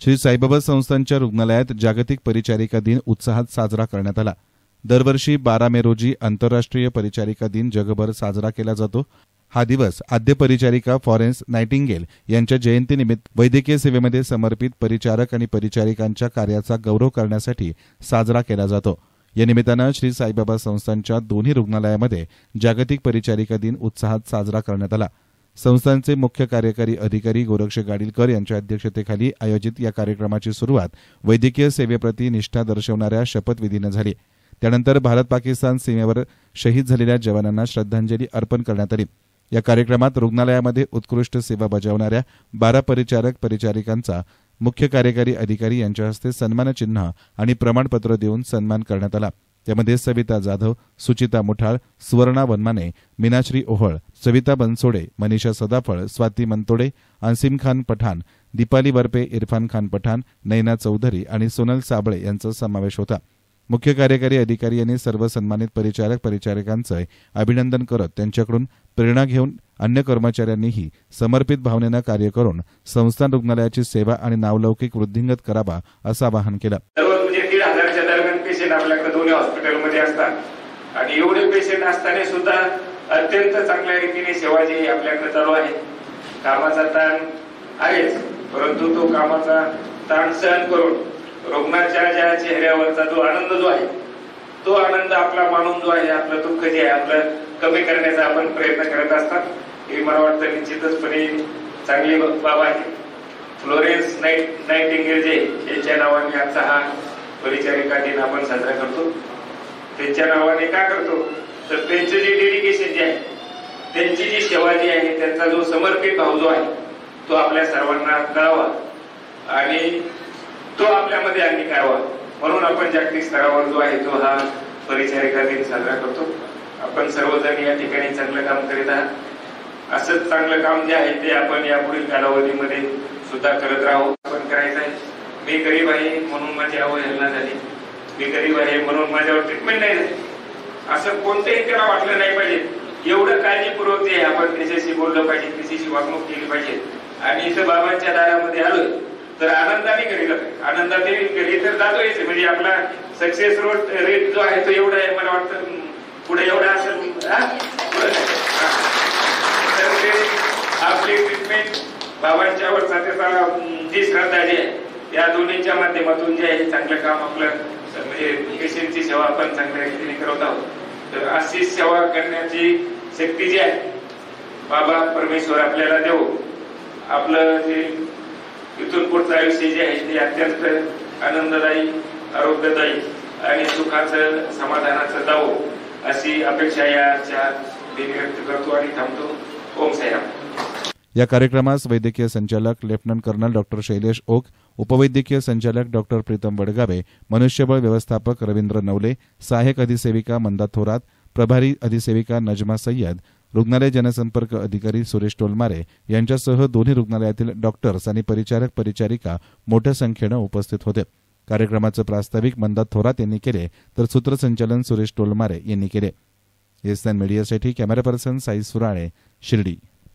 श्री साईबाबा संस्थानच्या रुग्णालयात जागतिक परिचारिका दिन उत्साहात साजरा करण्यात आला। दरवर्षी 12 मे रोजी आंतरराष्ट्रीय परिचारिका दिन जगभर साजरा केला जातो। हा दिवस आद्य परिचारिका फ्लॉरेन्स नायटिंगेल यांच्या जयंतीनिमित्त वैद्यकीय सेवेमध्ये समर्पित परिचारक आणि परिचारिकांच्या कार्याचा गौरव करण्यासाठी साजरा केला जातो। या निमित्तानं श्री साईबाबा संस्थानच्या दोन्ही रुग्णालयामध्ये जागतिक परिचारिका दिन उत्साहात साजरा करण्यात आला। संस्थानचे मुख्य कार्यकारी अधिकारी गोरक्ष गाडीलकर यांच्या अध्यक्षतेखाली आयोजित या कार्यक्रमाची सुरुवात वैद्यकीय सेवेप्रती निष्ठा दर्शवणाऱ्या शपथविधीनं झाली। त्यानंतर भारत पाकिस्तान सीमेवर शहीद झालेल्या जवानांना श्रद्धांजली अर्पण करण्यात आली। या कार्यक्रमात रुग्णालयामध्ये उत्कृष्ट सेवा बजावणाऱ्या 12 परिचारक परिचारिकांचा मुख्य कार्यकारी अधिकारी यांच्या हस्ते सन्मानचिन्ह आणि प्रमाणपत्र देऊन सन्मान करण्यात आला। त्यामध्ये सविता जाधव, सुचिता मुठाळ, सुवर्णा वनमाने, मीनाश्री ओहळ, सविता बनसोडे, मनीषा सदाफळ, स्वाती मंतोडे, आसिम खान पठाण, दीपाली वरपे, इरफान खान पठाण, नैना चौधरी आणि सोनल साबळे यांचा समावेश होता। मुख्य कार्यकारी अधिकारी यांनी सर्व सन्मानित परिचारक परिचारिकांचे अभिनंदन करत त्यांच्याकडून प्रेरणा घेऊन अन्य कर्मचाऱ्यांनीही समर्पित भावनेनं कार्य करून संस्थान रुग्णालयाची सेवा आणि नावलौकिक वृद्धिंगत करावा असं आवाहन केलं। 1,500च्या दरम्यान पेशंट आपल्याकडे दोन्ही हॉस्पिटलमध्ये असतात आणि एवढे पेशंट असताना सुद्धा अत्यंत चांगल्या रीतीने सेवा जी आपल्याकडे चालू आहे। कामाचा ताण आहेच, परंतु तो कामाचा ताण सहन करून रुग्णाच्या ज्या चेहऱ्यावरचा जो आनंद जो आहे तो आनंद आपला मानून जो आहे आपलं दुःख जे आहे आपलं कमी करण्याचा आपण प्रयत्न करत असतात। हे मला वाटतं निश्चितचपणे चांगली बाब आहे। फ्लोरेन्स नायटिंगेल जे यांच्या नावाने आजचा हा परिचारिका दिन आपण साजरा करतो। त्यांच्या नावाने का करतो तर त्यांचं जे डेडिकेशन जे आहे, त्यांची जी सेवा जी आहे, त्यांचा जो समर्पित भाव जो आहे तो आपल्या सर्वांना कळावा आणि तो आपल्यामध्ये अंगीकारावा म्हणून आपण जागतिक स्तरावर जो आहे तो हा परिचारिका दिन साजरा करतो। आपण सर्वजण या ठिकाणी चांगलं काम करीत आहात। असंच चांगलं काम जे आहे ते आपण यापुढील कालावधीमध्ये सुद्धा करत राहू। आपण करायचं आहे। मी गरीब आहे म्हणून माझी अवहेलना झाली, मी गरीब आहे म्हणून माझ्यावर ट्रीटमेंट नाही झाली, असं कोणतेही त्याला वाटलं नाही पाहिजे। एवढं काळजीपूर्वक ते आपण त्याच्याशी बोललं पाहिजे, त्याच्याशी वागणूक केली पाहिजे आणि इथं बाबांच्या दारामध्ये आलोय तर आनंदाने घरी जातो। आनंदाने घरी तर जातोयच, म्हणजे आपला सक्सेस रेट जो आहे तो एवढा आहे, मला वाटतं पुढे एवढा असेल। आपली ट्रीटमेंट बाबांच्यावर त्याचा जी श्रद्धा जी आहे या दोन्हीच्या माध्यमातून जे आहे चांगलं काम आपलं म्हणजे पेशंटची सेवा आपण चांगल्या रीतीने करत आहोत। तर अशी सेवा करण्याची शक्ती जी आहे बाबा परमेश्वर आपल्याला देव। आपलं जे इथून पुढचं आयुष्य जे आहे ते अत्यंत आनंददायी, आरोग्यदायी आणि सुखाचं समाधानाचं जावो अशी अपेक्षा याच्या व्यक्त करतो आणि थांबतो। ओम साईराम। या कार्यक्रमास वैद्यकीय संचालक lieutenant colonel doctor Shailesh Oak, उपवैद्यकीय संचालक डॉक्टर प्रीतम वडगावे, मनुष्यबळ व्यवस्थापक रवींद्र नवले, सहाय्यक अधिसेविका मंदा थोरात, प्रभारी अधिसेविका नजमा सय्यद, रुग्णालय जनसंपर्क अधिकारी सुरेश टोलमारे यांच्यासह दोन्ही रुग्णालयातील डॉक्टर्स आणि परिचारक परिचारिका मोठ्या संख्येनं उपस्थित होते। कार्यक्रमाचं प्रास्ताविक मंदा थोरात यांनी केले तर सूत्रसंचालन सुरेश टोलमारे यांनी केले। एसएन मीडियासाठी कॅमेरा पर्सन साई सुराळे, शिर्डी।